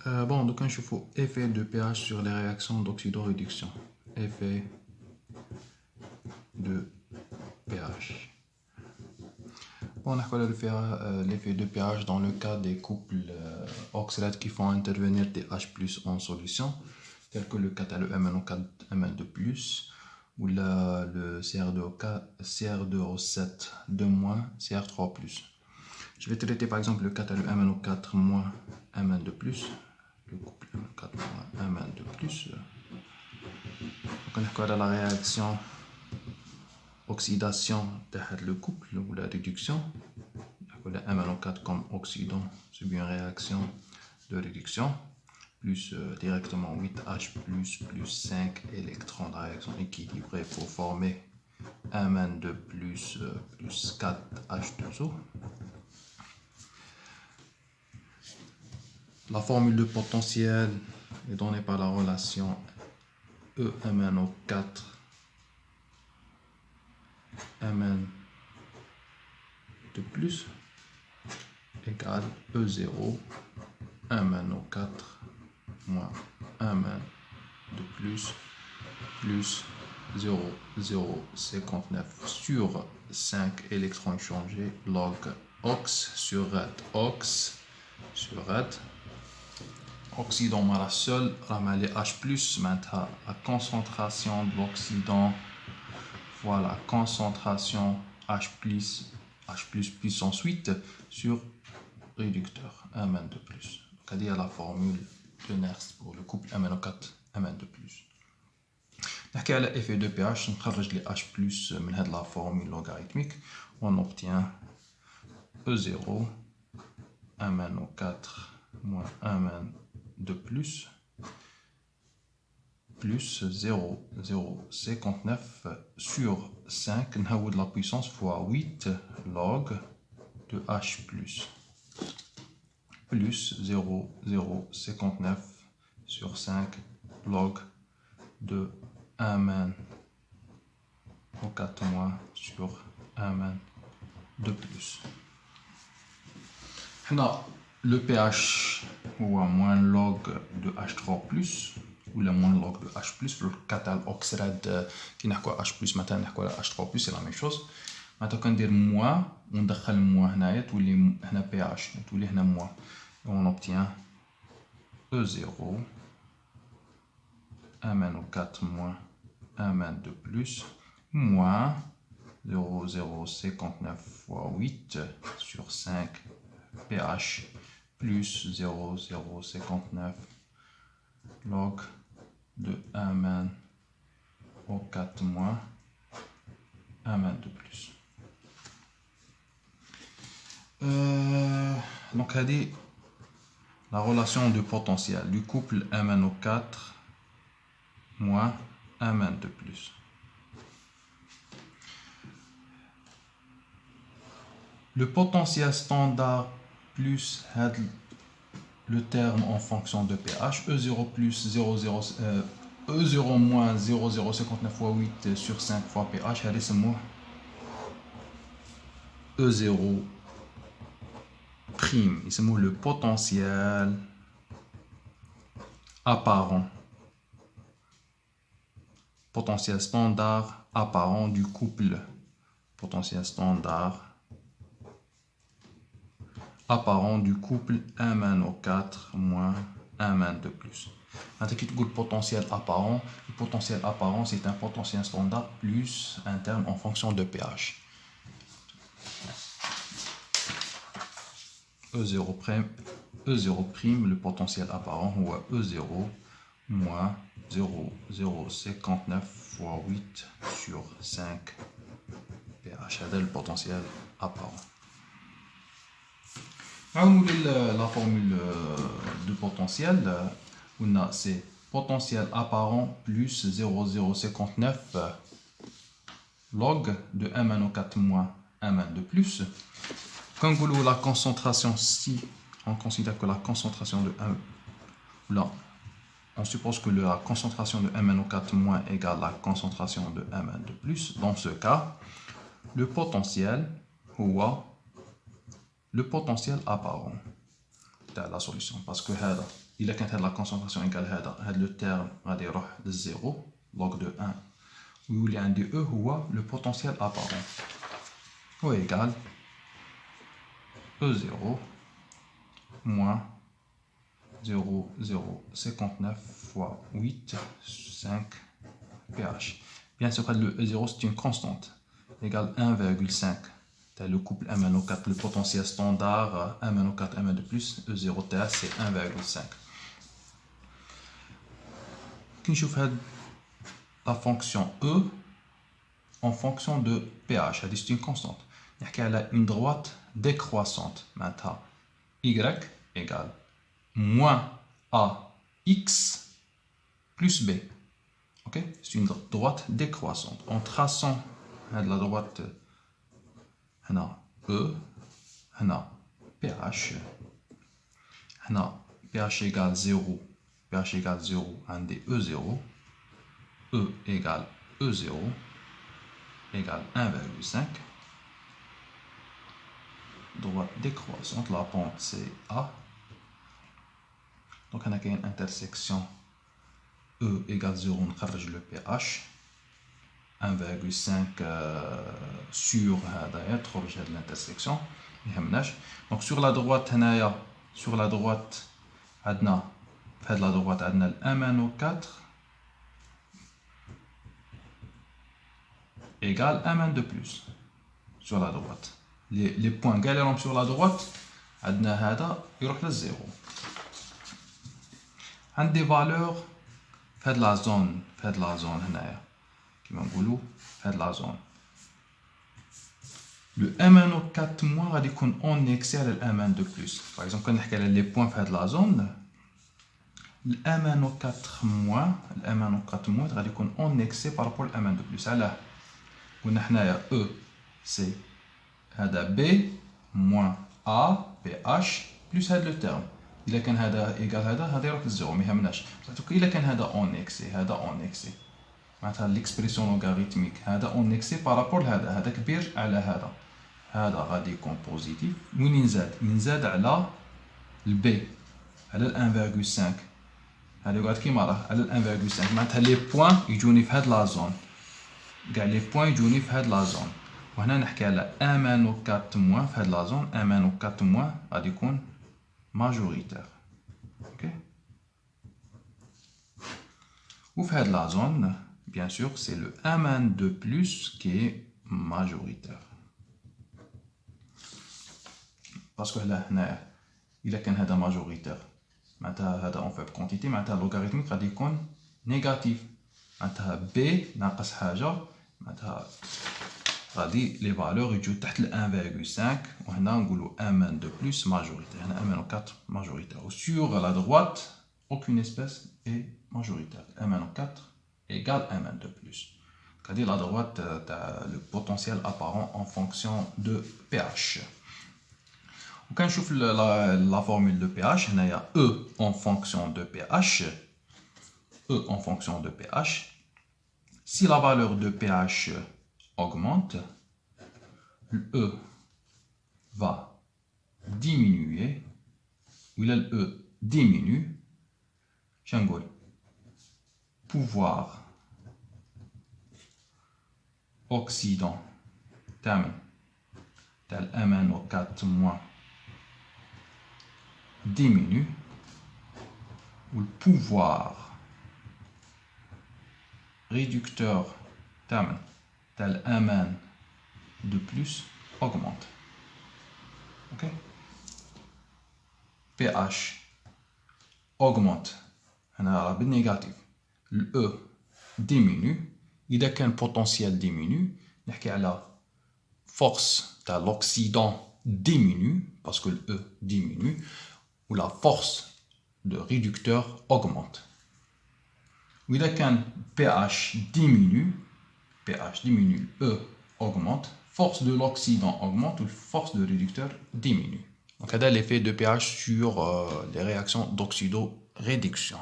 Bon, donc je fais effet de pH sur les réactions d'oxydoréduction. Effet de pH. Bon, on a l'effet de pH dans le cas des couples oxydates qui font intervenir des H+ en solution, tel que le 4-MnO4 Mn2+, ou le CR2O7 2-, CR3+. Je vais traiter par exemple le 4-MnO4- Mn2+, le couple MnO4- Mn2+. Donc on a la réaction oxydation de le couple ou la réduction. Le MnO4 comme oxydant subit une réaction de réduction, plus directement 8H+, plus 5 électrons de réaction équilibrée pour former Mn2+, plus 4H2O. La formule de potentiel est donnée par la relation EMnO4 Mn2+ égale E0 MnO4 moins Mn2+ plus 0,059 sur 5 électrons échangés log ox sur red. Ox sur red. Oxydant la seule, les H+, maintenant la concentration de l'oxydant, voilà, concentration H+, puissance 8 sur réducteur Mn2+. Donc, il y a la formule de Nernst pour le couple MnO4 Mn2+. نحكي على effet de pH, نخرج les H+ من هذه la formule logarithmique, on obtient E0 MnO4 moins Mn2+ plus 0,059 sur 5, نهود la puissance fois 8 log de H+, plus 0,059 sur 5 log de Mn O4- sur Mn2+. Le pH ou moins log de H3+, ou le moins log de H+, le catal oxyrade qui n'a quoi H+, maintenant n'a quoi H3+, c'est la même chose. Maintenant quand on dit moins, on دخل moins هنايا تولي هنا pH تولي هنا moins. On obtient E0 MnO4 moins Mn2+ moins 0,059 fois 8 sur 5 pH plus 0,059 log de MnO4 moins Mn2+. Donc, la relation de potentiel du couple MnO4 moins Mn2+. Le potentiel standard plus le terme en fonction de pH, E0 plus 0,0, E0 moins 0,059 fois 8 sur 5 fois pH, c'est E0 prime, c'est le potentiel apparent, potentiel standard apparent du couple, potentiel standard apparent du couple MnO4 moins Mn2+. Maintenant, qui le potentiel apparent, c'est un potentiel standard plus un terme en fonction de pH. E0 prime, le potentiel apparent, ou E0 moins 0,059 fois 8 sur 5 pH. C'est le potentiel apparent. La formule de potentiel, c'est potentiel apparent plus 0,059 log de MnO4 moins Mn2+. Quand la concentration, si on considère que la concentration de là, on suppose que la concentration de MnO4 moins égale la concentration de Mn2+. Dans ce cas, le potentiel ou le potentiel apparent تاع la solution parce que هذا إلا كانت هاد la concentration égale هاد le terme غادي يروح للزيرو log de 1 ويولي عندي E هو le potentiel apparent هو égal E0 moins 0,059 fois 8, 5 pH. Bien sûr, le E0 c'est une constante, égale 1,5. Le couple MnO4, le potentiel standard MnO4, Mn de plus, E0 TH c'est 1,5. Quand je fais la fonction E en fonction de pH, c'est une constante. Elle a une droite décroissante. Maintenant, Y égale moins AX plus B. Okay? C'est une droite décroissante. En traçant la droite E, pH, pH égale 0, pH égale 0, un des E0, E égale E0 égale 1,5. Droite décroissante, la pente c'est A. Donc on a une intersection E égale 0, on corrige le pH. 1,5 sur l'intersection. Donc sur la droite, sur la droite, adna, fait de la droite, adna MnO4 égale Mn de plus sur la droite. Les points galérants sur la droite, adna hada, il y 0. Un des valeurs, fait de la zone, qui m'a voulu faire la zone. Le MnO4- va dire qu'on en excès le Mn de plus. Par exemple, quand on a les points fait de la zone, le MnO4- va dire qu'on en excès par rapport au Mn de plus. Alors, on a E, c'est B moins A, pH, plus le terme. Il a qu'un égal à 0, mais il a qu'un en excès, l'expression logarithmique en excès par rapport à هذا كبير على هذا غادي يكون بوزيتيف وين ينزاد على البي على 1,5 هذا يقعد كيما راه على 1,5 معناتها لي بوين يجوني في هاد لا زون كاع لي بوين يجوني في هاد لا زون وهنا نحكي على MnO4- في هاد لا زون MnO4- غادي يكون ماجوريتير اوكي وفي هاد لا زون bien sûr, c'est le Mn de plus qui est majoritaire. Parce que là, il a qu'un majoritaire. Maintenant, on fait quantité, maintenant, logarithmique, va dire qu'on négatif. Maintenant, B, ناقص حاجة. Maintenant, les valeurs ils jouent تحت le 1,5 وهنا نقولوا Mn de plus majoritaire. هنا MnO4 majoritaire. Sur la droite, aucune espèce est majoritaire. MnO4 égale Mn de plus. C'est-à-dire la droite, le potentiel apparent en fonction de pH. Quand je trouve la formule de pH, il y a E en fonction de pH. E en fonction de pH. Si la valeur de pH augmente, le E va diminuer. Ou le E diminue. J'engole. Pouvoir oxydant tel MnO4- diminue ou le pouvoir réducteur tel Mn de plus augmente. Ok? pH augmente. On a la négative. Le E diminue. Il a qu'un potentiel diminue. La force de l'oxydant diminue parce que le E diminue. Ou la force de réducteur augmente. Il a qu'un pH diminue. E augmente. Force de l'oxydant augmente ou force de réducteur diminue. Donc, il y a l'effet de pH sur les réactions d'oxydoréduction.